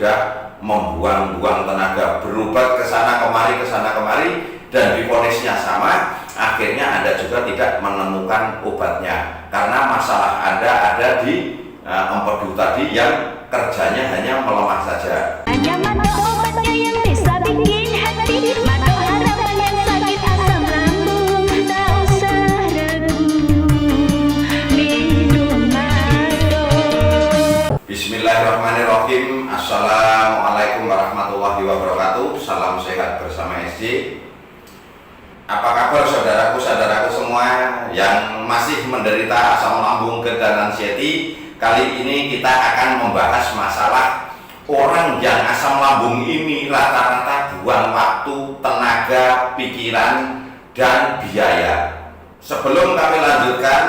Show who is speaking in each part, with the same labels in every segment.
Speaker 1: sudah membuang-buang tenaga, berobat ke sana kemari, dan divonisnya sama, akhirnya Anda juga tidak menemukan obatnya karena masalah Anda ada di empedu tadi yang kerjanya hanya melemah saja.
Speaker 2: Hanya mata obatnya yang bisa bikin hati, mata harapan yang sakit asam lambung, tak usah ragu, minum mado.
Speaker 1: Bismillahirrahmanirrahim. Assalamualaikum warahmatullahi wabarakatuh. Salam sehat bersama SJ. Apa kabar saudaraku semua yang masih menderita asam lambung, GERD dan anxiety? Kali ini kita akan membahas masalah orang yang asam lambung ini rata-rata buang waktu, tenaga, pikiran, dan biaya. Sebelum kami lanjutkan,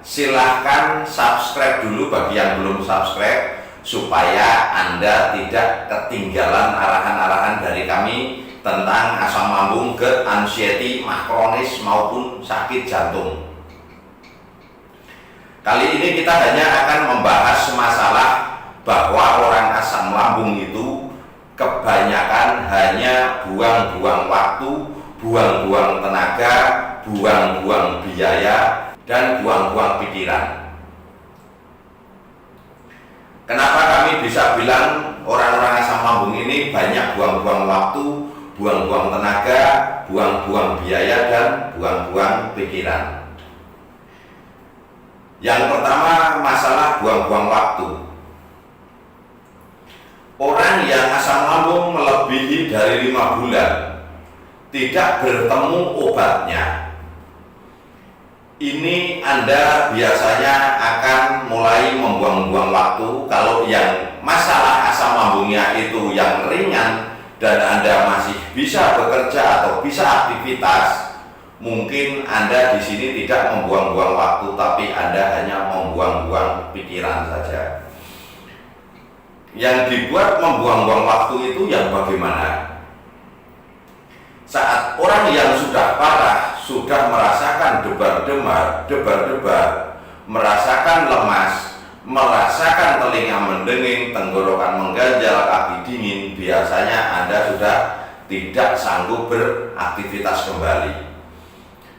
Speaker 1: silahkan subscribe dulu bagi yang belum subscribe, supaya Anda tidak ketinggalan arahan-arahan dari kami tentang asam lambung, GERD, anxiety, mah kronis maupun sakit jantung. Kali ini kita hanya akan membahas masalah bahwa orang asam lambung itu kebanyakan hanya buang-buang waktu, buang-buang tenaga, buang-buang biaya, dan buang-buang pikiran. Kenapa kami bisa bilang orang-orang asam lambung ini banyak buang-buang waktu, buang-buang tenaga, buang-buang biaya, dan buang-buang pikiran? Yang pertama, masalah buang-buang waktu. Orang yang asam lambung melebihi dari 5 bulan tidak bertemu obatnya, ini Anda biasanya akan mulai membuang-buang waktu. Kalau yang masalah asam lambungnya itu yang ringan dan Anda masih bisa bekerja atau bisa aktivitas, mungkin Anda di sini tidak membuang-buang waktu, tapi Anda hanya membuang-buang pikiran saja. Yang dibuat membuang-buang waktu itu yang bagaimana? Saat orang yang sudah parah, sudah merasakan debar-debar, merasakan lemas, merasakan telinga mendenging, tenggorokan mengganjal, kaki dingin, biasanya Anda sudah tidak sanggup beraktivitas kembali.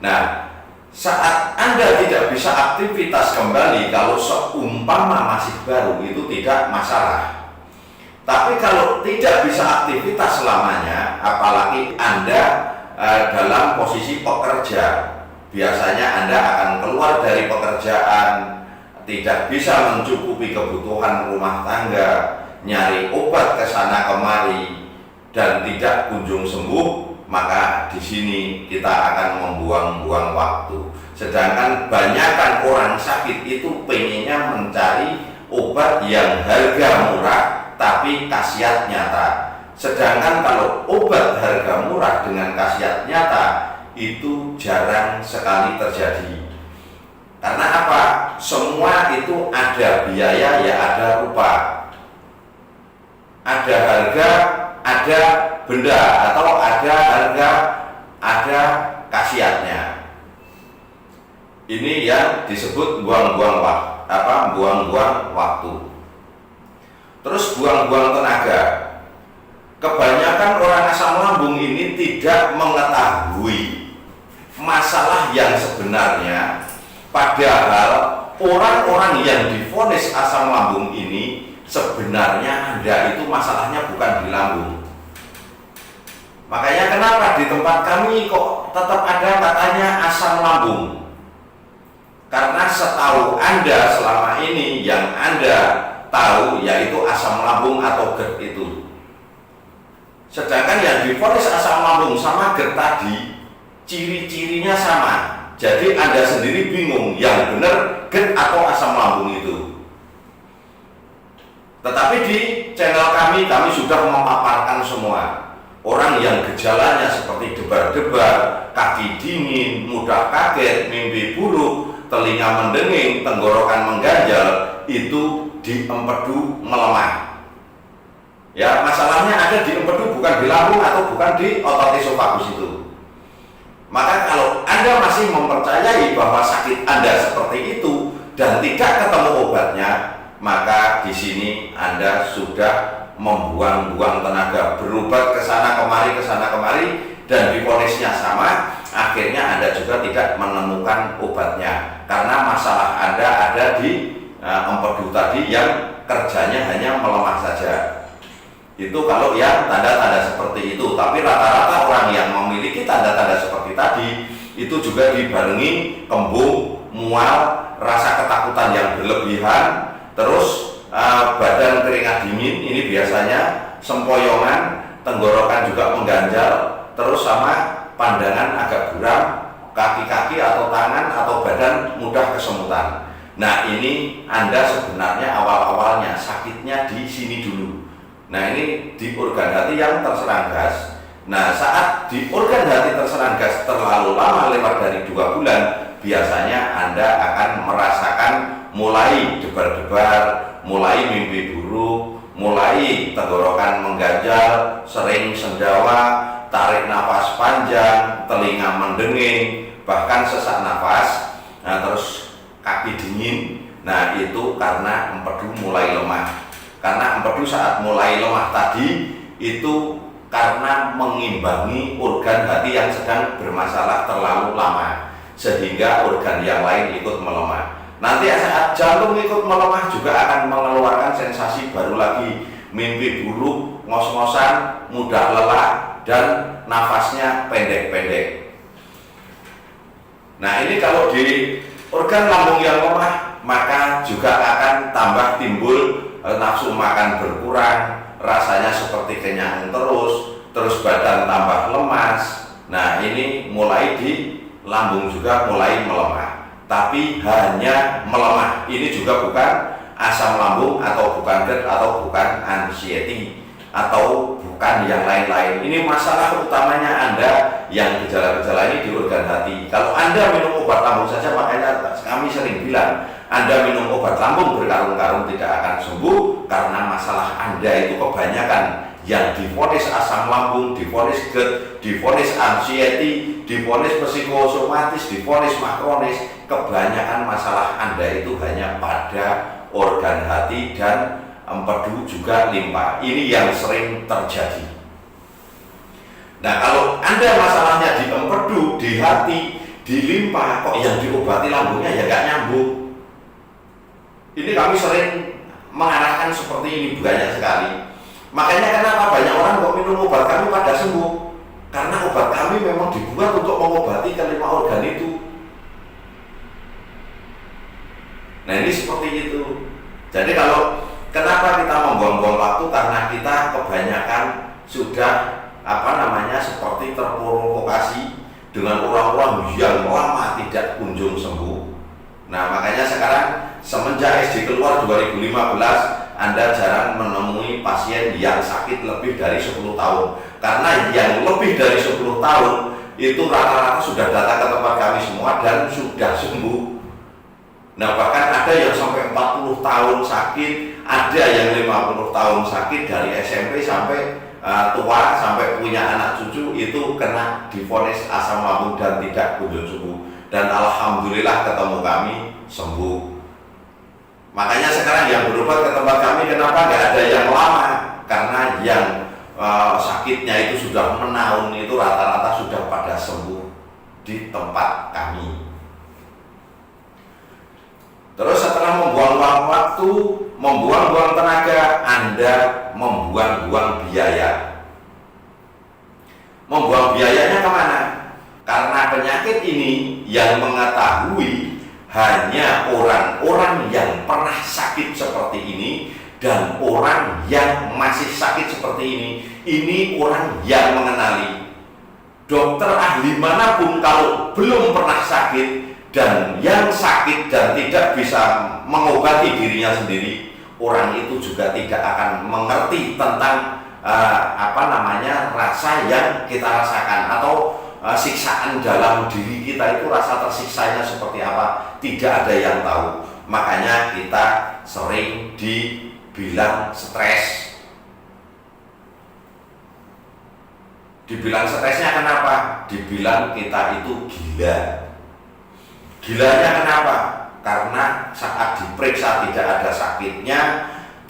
Speaker 1: Nah, saat Anda tidak bisa aktivitas kembali, kalau seumpama masih baru, itu tidak masalah. Tapi kalau tidak bisa aktivitas selamanya, apalagi Anda dalam posisi pekerja, biasanya Anda akan keluar dari pekerjaan, tidak bisa mencukupi kebutuhan rumah tangga, nyari obat ke sana kemari, dan tidak kunjung sembuh, maka di sini kita akan membuang-buang waktu. Sedangkan banyakkan orang sakit itu pengennya mencari obat yang harga murah tapi khasiat nyata. Sedangkan kalau obat harga murah dengan khasiat nyata itu jarang sekali terjadi. Karena apa? Semua itu ada biaya, ya ada rupa. Ada harga, ada benda, atau ada harga, ada khasiatnya. Ini yang disebut buang-buang waktu. Terus buang-buang tenaga. Kebanyakan orang asam lambung ini tidak mengetahui masalah yang sebenarnya, padahal orang-orang yang divonis asam lambung ini sebenarnya Anda itu masalahnya bukan di lambung. Makanya kenapa di tempat kami kok tetap ada katanya asam lambung? Karena setahu Anda selama ini yang Anda tahu yaitu asam lambung atau GERD itu. Sedangkan yang divonis asam lambung sama GERD tadi ciri-cirinya sama. Jadi Anda sendiri bingung yang benar GERD atau asam lambung itu. Tetapi di channel kami sudah memaparkan semua. Orang yang gejalanya seperti debar-debar, kaki dingin, mudah kaget, mimpi buruk, telinga mendenging, tenggorokan mengganjal, itu di empedu melemah. Ya, masalahnya ada di empedu, bukan di lambung atau bukan di otot esofagus itu. Maka kalau Anda masih mempercayai bahwa sakit Anda seperti itu dan tidak ketemu obatnya, maka di sini Anda sudah membuang-buang tenaga, berobat ke sana kemari, dan divonisnya sama, akhirnya Anda juga tidak menemukan obatnya karena masalah Anda ada di empedu tadi yang kerjanya hanya melemah saja. Itu kalau yang tanda-tanda seperti itu. Tapi rata-rata orang yang memiliki tanda-tanda seperti tadi itu juga dibarengi kembung, mual, rasa ketakutan yang berlebihan, terus badan keringat dingin, ini biasanya sempoyongan, tenggorokan juga mengganjal, terus sama pandangan agak buram, kaki-kaki atau tangan atau badan mudah kesemutan. Nah, ini Anda sebenarnya awal-awalnya sakitnya di sini dulu. Nah, ini di organ hati yang terserang gas. Nah, saat di organ hati terserang gas terlalu lama, lewat dari 2 bulan, biasanya Anda akan merasakan mulai debar-debar, mulai mimpi buruk, mulai tenggorokan mengganjal, sering sendawa, tarik nafas panjang, telinga mendenging, bahkan sesak nafas, terus kaki dingin. Nah, itu karena empedu mulai lemah. Karena empedu saat mulai lemah tadi itu karena mengimbangi organ hati yang sedang bermasalah terlalu lama, sehingga organ yang lain ikut melemah. Nanti saat jantung ikut melemah juga akan mengeluarkan sensasi baru lagi, mimpi buruk, ngos-ngosan, mudah lelah, dan nafasnya pendek-pendek. Nah, ini kalau di organ lambung yang lemah, maka juga akan tambah timbul nafsu makan berkurang, rasanya seperti kenyang terus badan tambah lemas. Nah, ini mulai di lambung juga mulai melemah, tapi hanya melemah. Ini juga bukan asam lambung atau bukan GERD atau bukan anxiety atau bukan yang lain-lain. Ini masalah utamanya Anda yang gejala-gejala ini di organ hati. Kalau Anda minum obat lambung saja, makanya kami sering bilang, Anda minum obat lambung berkarung-karung tidak akan sembuh karena masalah Anda itu kebanyakan yang divonis asam lambung, divonis GERD, divonis anxiety, divonis psikosomatis, divonis makronis. Kebanyakan masalah Anda itu hanya pada organ hati dan empedu juga limpa. Ini yang sering terjadi. Nah, kalau Anda masalahnya di empedu, di hati, di limpa, kok yang diobati lambungnya ya gak nyambung. Ini kami sering mengarahkan seperti ini, banyak sekali. Makanya kenapa banyak orang kok minum obat kami pada sembuh? Karena obat kami memang dibuat untuk mengobati kelima organ itu. Nah, ini seperti itu. Jadi kalau kenapa kita membuang-buang waktu? Karena kita kebanyakan sudah seperti terprovokasi dengan orang-orang yang lama tidak kunjung sembuh. Nah, makanya sekarang semenjak SD keluar 2015, Anda jarang menemui pasien yang sakit lebih dari 10 tahun. Karena yang lebih dari 10 tahun itu rata-rata sudah datang ke tempat kami semua dan sudah sembuh. Nah, bahkan ada yang sampai 40 tahun sakit, ada yang 50 tahun sakit, dari SMP sampai tua, sampai punya anak cucu, itu kena divonis asam lambung dan tidak kunjung sembuh. Dan alhamdulillah ketemu kami sembuh. Makanya sekarang yang berobat ke tempat kami, kenapa nggak ada yang lama? Karena yang sakitnya itu sudah menahun, itu rata-rata sudah pada sembuh di tempat kami. Terus setelah membuang-buang waktu, membuang-buang tenaga, Anda membuang-buang biaya. Membuang biayanya kemana? Karena penyakit ini yang mengetahui hanya orang-orang yang pernah sakit seperti ini dan orang yang masih sakit seperti ini. Ini orang yang mengenali. Dokter ahli manapun kalau belum pernah sakit dan yang sakit dan tidak bisa mengobati dirinya sendiri, orang itu juga tidak akan mengerti tentang rasa yang kita rasakan atau siksaan dalam diri kita itu, rasa tersiksanya seperti apa, tidak ada yang tahu. Makanya kita sering dibilang stres. Dibilang stresnya kenapa? Dibilang kita itu gila. Gilanya kenapa? Karena saat diperiksa tidak ada sakitnya,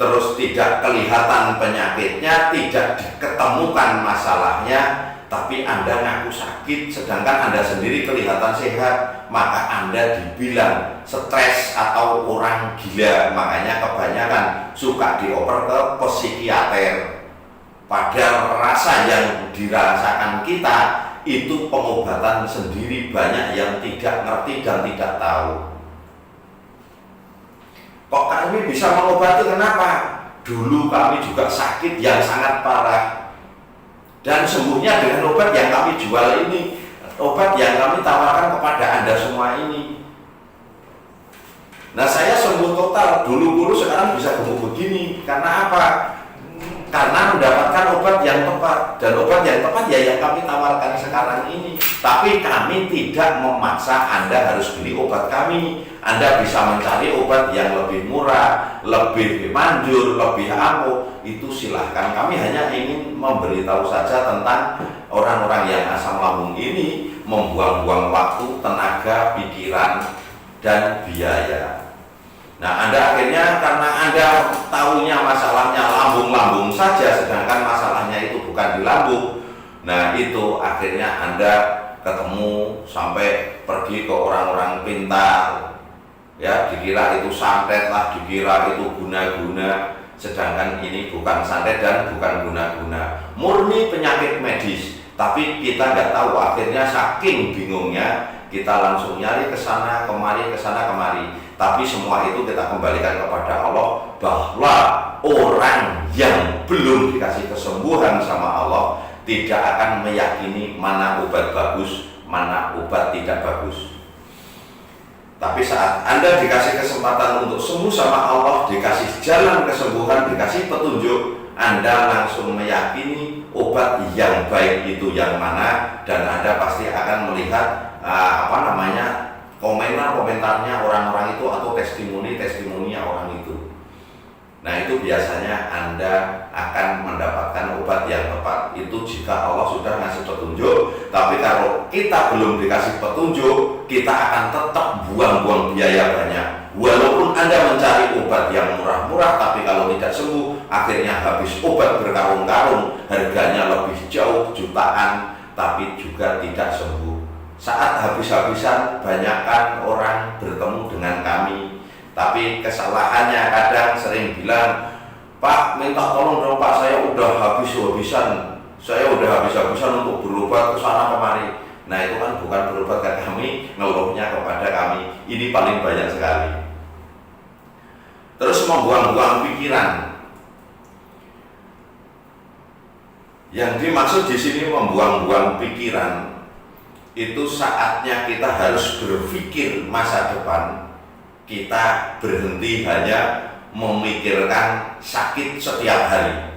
Speaker 1: terus tidak kelihatan penyakitnya, tidak diketemukan masalahnya, tapi Anda ngaku sakit, sedangkan Anda sendiri kelihatan sehat, maka Anda dibilang stres atau orang gila. Makanya kebanyakan suka dioper ke psikiater. Padahal rasa yang dirasakan kita itu pengobatan sendiri, banyak yang tidak ngerti dan tidak tahu. Kok kami bisa mengobati? Kenapa? Dulu kami juga sakit yang sangat parah, dan sembuhnya dengan obat yang kami jual ini, obat yang kami tawarkan kepada Anda semua ini. Nah, saya sembuh total, dulu sekarang bisa gemuk begini. Karena apa? Karena mendapatkan obat yang tepat, dan obat yang tepat ya yang kami tawarkan sekarang ini. Tapi kami tidak memaksa Anda harus beli obat kami. Anda bisa mencari obat yang lebih murah, lebih manjur, lebih ampuh, itu silahkan. Kami hanya ingin memberitahu saja tentang orang-orang yang asam lambung ini membuang-buang waktu, tenaga, pikiran, dan biaya. Nah, Anda akhirnya karena Anda tahunya masalahnya lambung-lambung saja, sedangkan masalahnya itu bukan di lambung. Nah, itu akhirnya Anda ketemu sampai pergi ke orang-orang pintar, ya, dikira itu santet lah, dikira itu guna-guna, sedangkan ini bukan santet dan bukan guna-guna, murni penyakit medis. Tapi kita nggak tahu, akhirnya saking bingungnya kita langsung nyari ke sana kemari, ke sana kemari. Tapi semua itu kita kembalikan kepada Allah, bahwa orang yang belum dikasih kesembuhan sama Allah tidak akan meyakini mana obat bagus, mana obat tidak bagus. Tapi saat Anda dikasih kesempatan untuk sembuh sama Allah, dikasih jalan kesembuhan, dikasih petunjuk, Anda langsung meyakini obat yang baik itu yang mana, dan Anda pasti akan melihat komentarnya orang-orang itu atau testimoninya orang itu. Nah, itu biasanya Anda akan mendapatkan obat yang tepat itu jika Allah sudah ngasih petunjuk. Tapi kalau kita belum dikasih petunjuk, kita akan tetap buang-buang biaya banyak. Walaupun Anda mencari obat yang murah-murah, tapi kalau tidak sembuh, akhirnya habis obat berkarung-karung, harganya lebih jauh jutaan, tapi juga tidak sembuh. Saat habis-habisan, banyakkan orang bertemu dengan kami, tapi kesalahannya kadang sering bilang, Pak, minta tolong dong Pak, saya udah habis-habisan untuk berobat ke sana kemari. Nah, itu kan bukan berobat ke kami, ngeluhnya kepada kami. Ini paling banyak sekali. Terus membuang-buang pikiran. Yang dimaksud di sini membuang-buang pikiran, itu saatnya kita harus berpikir masa depan. Kita berhenti hanya memikirkan sakit setiap hari.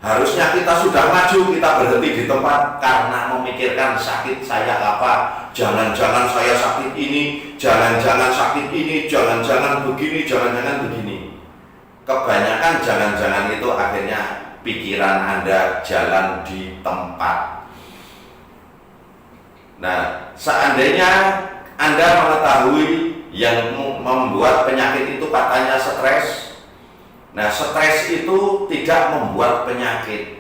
Speaker 1: Harusnya kita sudah maju, kita berhenti di tempat karena memikirkan sakit saya apa, jangan-jangan saya sakit ini, jangan-jangan sakit ini, jangan-jangan begini, jangan-jangan begini. Kebanyakan jangan-jangan itu akhirnya pikiran Anda jalan di tempat. Nah, seandainya Anda mengetahui yang membuat penyakit itu katanya stres. Nah, stres itu tidak membuat penyakit.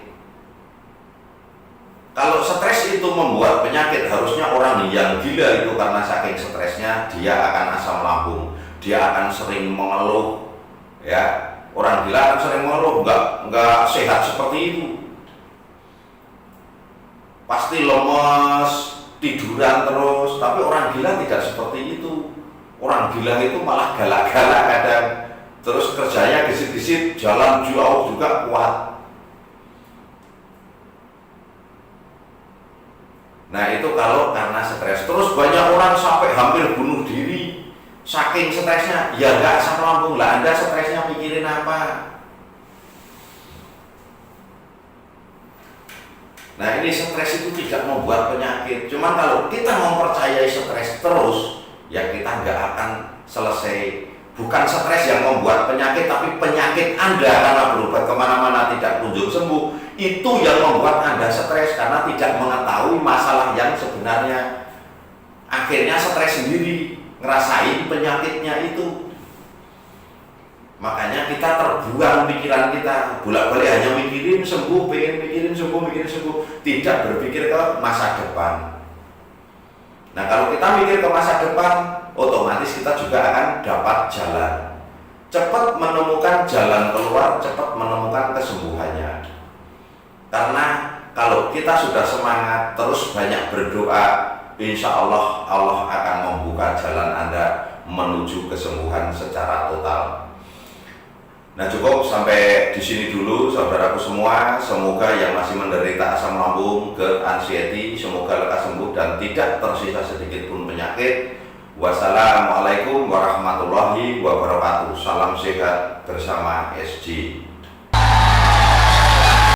Speaker 1: Kalau stres itu membuat penyakit, harusnya orang yang gila itu karena saking stresnya dia akan asam lambung, dia akan sering mengeluh, ya. Orang gila akan sering mengeluh, nggak sehat seperti itu. Pasti lemes, tiduran terus, tapi orang gila tidak seperti itu. Orang gila itu malah galak-galak kadang, terus kerjanya gesit-gesit, jalan jauh juga kuat. Nah, itu kalau karena stres. Terus banyak orang sampai hampir bunuh diri saking stresnya. Ya nggak asam lambung lah, Anda stresnya pikirin apa? Nah, ini stres itu tidak membuat penyakit. Cuman kalau kita mempercayai stres terus, ya kita nggak akan selesai. Bukan stres yang membuat penyakit, tapi penyakit Anda karena berobat kemana-mana tidak kunjung sembuh, itu yang membuat Anda stres karena tidak mengetahui masalah yang sebenarnya. Akhirnya stres sendiri, ngerasain penyakitnya itu. Makanya kita terbuang pikiran kita, bolak-balik hanya mikirin sembuh, pengen mikirin sembuh, tidak berpikir ke masa depan. Nah, kalau kita mikir ke masa depan, otomatis kita juga akan dapat jalan. Cepat menemukan jalan keluar, cepat menemukan kesembuhannya. Karena kalau kita sudah semangat, terus banyak berdoa, insya Allah Allah akan membuka jalan Anda menuju kesembuhan secara total. Nah, cukup sampai di sini dulu saudaraku semua. Semoga yang masih menderita asam lambung, GERD, anxiety, semoga lekas sembuh dan tidak tersisa sedikit pun penyakit. Wassalamualaikum warahmatullahi wabarakatuh. Salam sehat bersama SG.